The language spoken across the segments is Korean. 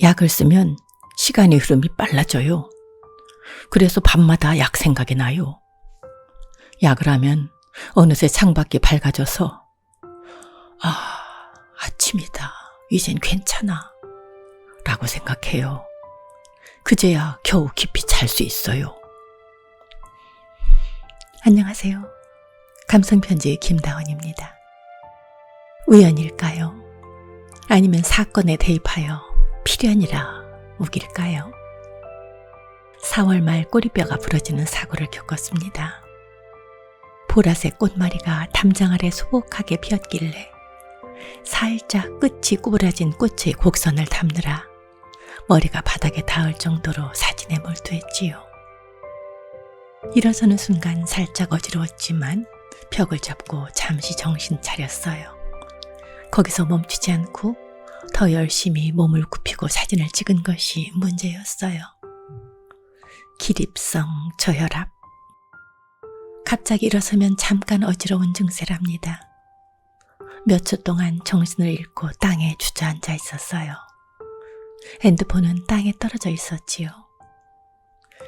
약을 쓰면 시간의 흐름이 빨라져요. 그래서 밤마다 약 생각이 나요. 약을 하면 어느새 창밖이 밝아져서 아침이다. 이젠 괜찮아. 라고 생각해요. 그제야 겨우 깊이 잘 수 있어요. 안녕하세요. 감성편지 김다원입니다. 우연일까요? 아니면 사건에 대입하여 필연이라 우길까요? 4월 말 꼬리뼈가 부러지는 사고를 겪었습니다. 보라색 꽃머리가 담장 아래 소복하게 피었길래 살짝 끝이 구부러진 꽃의 곡선을 담느라 머리가 바닥에 닿을 정도로 사진에 몰두했지요. 일어서는 순간 살짝 어지러웠지만 벽을 잡고 잠시 정신 차렸어요. 거기서 멈추지 않고 더 열심히 몸을 굽히고 사진을 찍은 것이 문제였어요. 기립성 저혈압. 갑자기 일어서면 잠깐 어지러운 증세랍니다. 몇 초 동안 정신을 잃고 땅에 주저앉아 있었어요. 핸드폰은 땅에 떨어져 있었지요.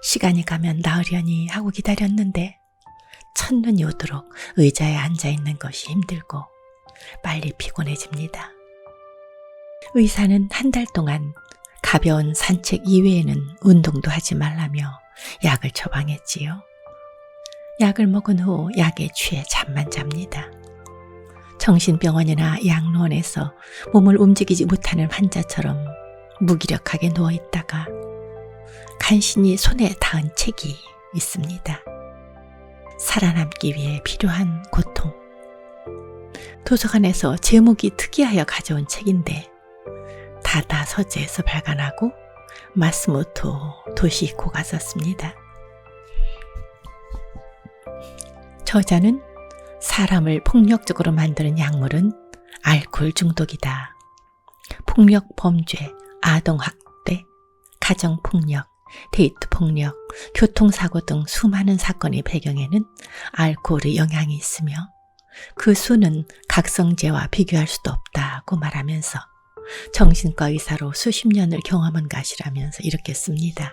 시간이 가면 나으려니 하고 기다렸는데 첫눈이 오도록 의자에 앉아 있는 것이 힘들고 빨리 피곤해집니다. 의사는 한 달 동안 가벼운 산책 이외에는 운동도 하지 말라며 약을 처방했지요. 약을 먹은 후 약에 취해 잠만 잡니다. 정신병원이나 양로원에서 몸을 움직이지 못하는 환자처럼 무기력하게 누워있다가 간신히 손에 닿은 책이 있습니다. 살아남기 위해 필요한 고통. 도서관에서 제목이 특이하여 가져온 책인데 다다 서재에서 발간하고 마스모토 도시코가 썼습니다. 저자는 사람을 폭력적으로 만드는 약물은 알코올 중독이다. 폭력 범죄, 아동학대, 가정폭력, 데이트폭력, 교통사고 등 수많은 사건의 배경에는 알코올의 영향이 있으며 그 수는 각성제와 비교할 수도 없다고 말하면서 정신과 의사로 수십 년을 경험한 가시라면서 이렇게 씁니다.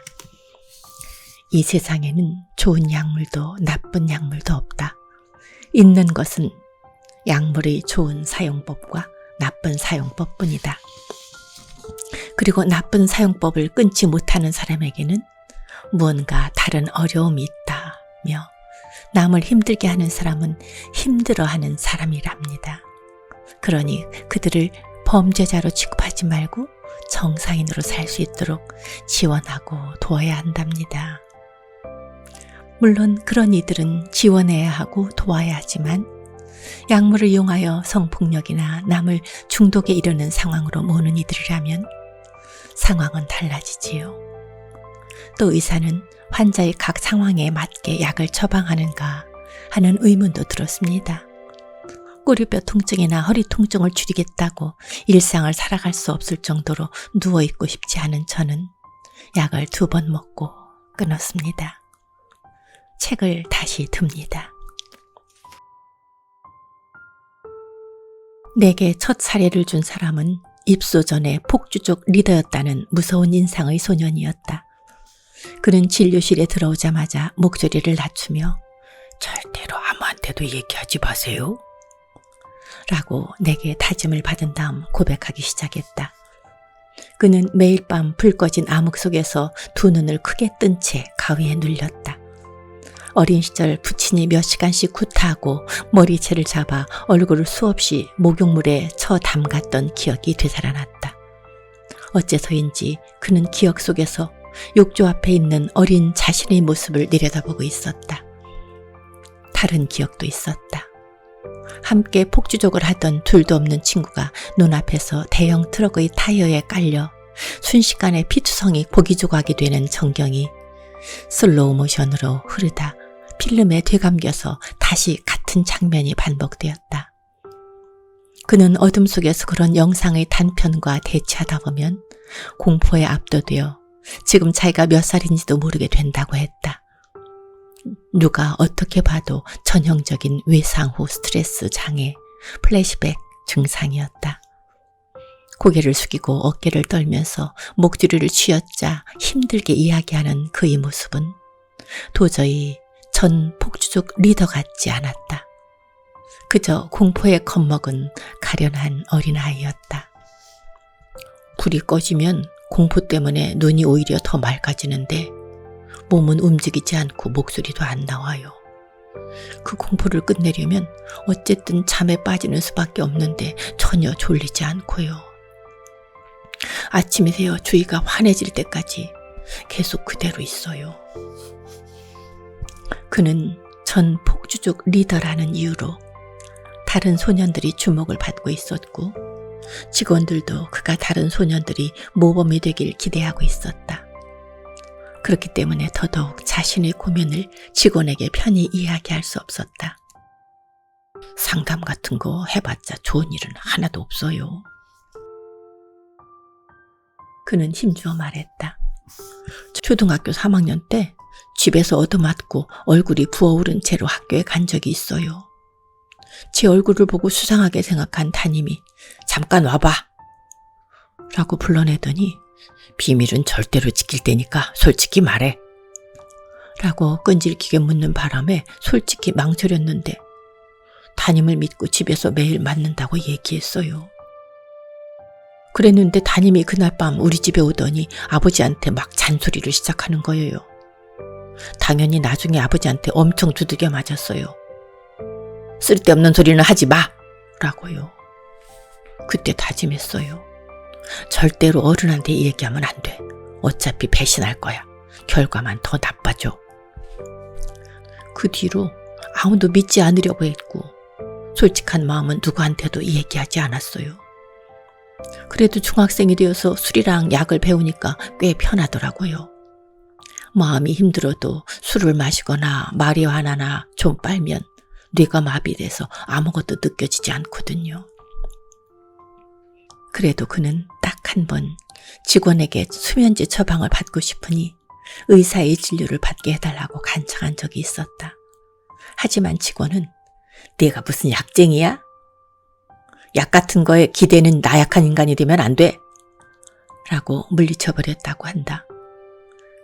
이 세상에는 좋은 약물도 나쁜 약물도 없다. 있는 것은 약물의 좋은 사용법과 나쁜 사용법뿐이다. 그리고 나쁜 사용법을 끊지 못하는 사람에게는 무언가 다른 어려움이 있다며 남을 힘들게 하는 사람은 힘들어하는 사람이랍니다. 그러니 그들을 범죄자로 취급하지 말고 정상인으로 살 수 있도록 지원하고 도와야 한답니다. 물론 그런 이들은 지원해야 하고 도와야 하지만 약물을 이용하여 성폭력이나 남을 중독에 이르는 상황으로 모는 이들이라면 상황은 달라지지요. 또 의사는 환자의 각 상황에 맞게 약을 처방하는가 하는 의문도 들었습니다. 꼬리뼈 통증이나 허리 통증을 줄이겠다고 일상을 살아갈 수 없을 정도로 누워있고 싶지 않은 저는 약을 2번 먹고 끊었습니다. 책을 다시 듭니다. 내게 첫 사례를 준 사람은 입소 전에 폭주족 리더였다는 무서운 인상의 소년이었다. 그는 진료실에 들어오자마자 목소리를 낮추며 절대로 아무한테도 얘기하지 마세요. 라고 내게 다짐을 받은 다음 고백하기 시작했다. 그는 매일 밤 불 꺼진 암흑 속에서 두 눈을 크게 뜬 채 가위에 눌렸다. 어린 시절 부친이 몇 시간씩 구타하고 머리채를 잡아 얼굴을 수없이 목욕물에 쳐 담갔던 기억이 되살아났다. 어째서인지 그는 기억 속에서 욕조 앞에 있는 어린 자신의 모습을 내려다보고 있었다. 다른 기억도 있었다. 함께 폭주족을 하던 둘도 없는 친구가 눈앞에서 대형 트럭의 타이어에 깔려 순식간에 피투성이 고기 조각이 되는 전경이 슬로우 모션으로 흐르다 필름에 되감겨서 다시 같은 장면이 반복되었다. 그는 어둠 속에서 그런 영상의 단편과 대치하다 보면 공포에 압도되어 지금 자기가 몇 살인지도 모르게 된다고 했다. 누가 어떻게 봐도 전형적인 외상 후 스트레스 장애, 플래시백 증상이었다. 고개를 숙이고 어깨를 떨면서 목줄이를 쥐어짜 힘들게 이야기하는 그의 모습은 도저히 전 폭주족 리더 같지 않았다. 그저 공포에 겁먹은 가련한 어린아이였다. 불이 꺼지면 공포 때문에 눈이 오히려 더 맑아지는데 몸은 움직이지 않고 목소리도 안 나와요. 그 공포를 끝내려면 어쨌든 잠에 빠지는 수밖에 없는데 전혀 졸리지 않고요. 아침이 되어 주위가 환해질 때까지 계속 그대로 있어요. 그는 전 폭주족 리더라는 이유로 다른 소년들이 주목을 받고 있었고 직원들도 그가 다른 소년들이 모범이 되길 기대하고 있었다. 그렇기 때문에 더더욱 자신의 고민을 직원에게 편히 이야기할 수 없었다. 상담 같은 거 해봤자 좋은 일은 하나도 없어요. 그는 힘주어 말했다. 초등학교 3학년 때 집에서 얻어맞고 얼굴이 부어오른 채로 학교에 간 적이 있어요. 제 얼굴을 보고 수상하게 생각한 담임이 잠깐 와봐 라고 불러내더니 비밀은 절대로 지킬 테니까 솔직히 말해 라고 끈질기게 묻는 바람에 솔직히 망설였는데 담임을 믿고 집에서 매일 맞는다고 얘기했어요. 그랬는데 담임이 그날 밤 우리 집에 오더니 아버지한테 막 잔소리를 시작하는 거예요. 당연히 나중에 아버지한테 엄청 두들겨 맞았어요. 쓸데없는 소리는 하지 마! 라고요. 그때 다짐했어요. 절대로 어른한테 얘기하면 안 돼. 어차피 배신할 거야. 결과만 더 나빠져. 그 뒤로 아무도 믿지 않으려고 했고 솔직한 마음은 누구한테도 얘기하지 않았어요. 그래도 중학생이 되어서 술이랑 약을 배우니까 꽤 편하더라고요. 마음이 힘들어도 술을 마시거나 말이 화나나 좀 빨면 뇌가 마비돼서 아무것도 느껴지지 않거든요. 그래도 그는 딱 한 번 직원에게 수면제 처방을 받고 싶으니 의사의 진료를 받게 해달라고 간청한 적이 있었다. 하지만 직원은 내가 무슨 약쟁이야? 약 같은 거에 기대는 나약한 인간이 되면 안 돼! 라고 물리쳐버렸다고 한다.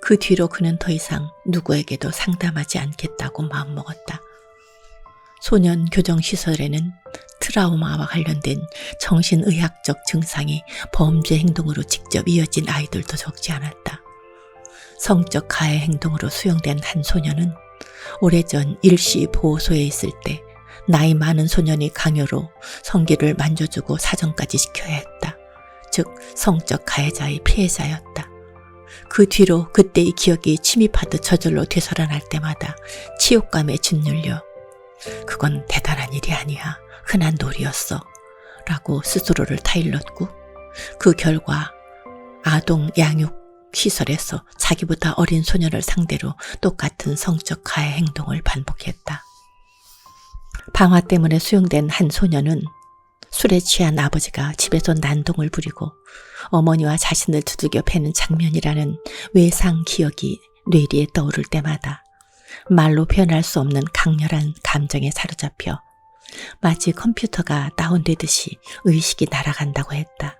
그 뒤로 그는 더 이상 누구에게도 상담하지 않겠다고 마음먹었다. 소년 교정시설에는 트라우마와 관련된 정신의학적 증상이 범죄 행동으로 직접 이어진 아이들도 적지 않았다. 성적 가해 행동으로 수용된 한 소년은 오래전 일시 보호소에 있을 때 나이 많은 소년이 강요로 성기를 만져주고 사정까지 시켜야 했다. 즉 성적 가해자의 피해자였다. 그 뒤로 그때의 기억이 침입하듯 저절로 되살아날 때마다 치욕감에 짓눌려 그건 대단한 일이 아니야. 흔한 놀이였어. 라고 스스로를 타일렀고 그 결과 아동 양육 시설에서 자기보다 어린 소년을 상대로 똑같은 성적 가해 행동을 반복했다. 방화 때문에 수용된 한 소년은 술에 취한 아버지가 집에서 난동을 부리고 어머니와 자신을 두들겨 패는 장면이라는 외상 기억이 뇌리에 떠오를 때마다 말로 표현할 수 없는 강렬한 감정에 사로잡혀 마치 컴퓨터가 다운되듯이 의식이 날아간다고 했다.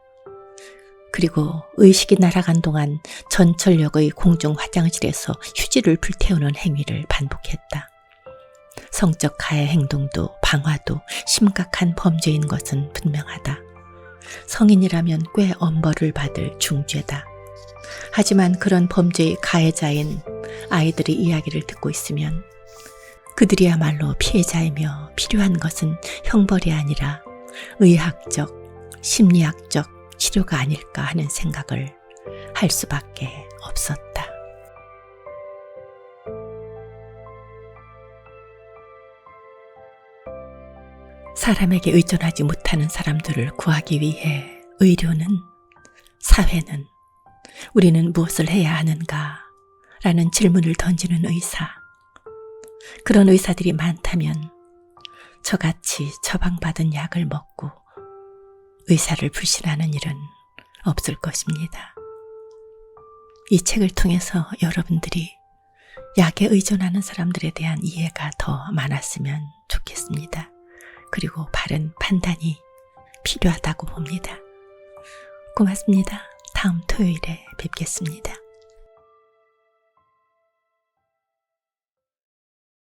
그리고 의식이 날아간 동안 전철역의 공중 화장실에서 휴지를 불태우는 행위를 반복했다. 성적 가해 행동도 방화도 심각한 범죄인 것은 분명하다. 성인이라면 꽤 엄벌을 받을 중죄다. 하지만 그런 범죄의 가해자인 아이들의 이야기를 듣고 있으면 그들이야말로 피해자이며 필요한 것은 형벌이 아니라 의학적, 심리학적 치료가 아닐까 하는 생각을 할 수밖에 없었다. 사람에게 의존하지 못하는 사람들을 구하기 위해 의료는, 사회는, 우리는 무엇을 해야 하는가? 라는 질문을 던지는 의사. 그런 의사들이 많다면 저같이 처방받은 약을 먹고 의사를 불신하는 일은 없을 것입니다. 이 책을 통해서 여러분들이 약에 의존하는 사람들에 대한 이해가 더 많았으면 좋겠습니다. 그리고 바른 판단이 필요하다고 봅니다. 고맙습니다. 다음 토요일에 뵙겠습니다.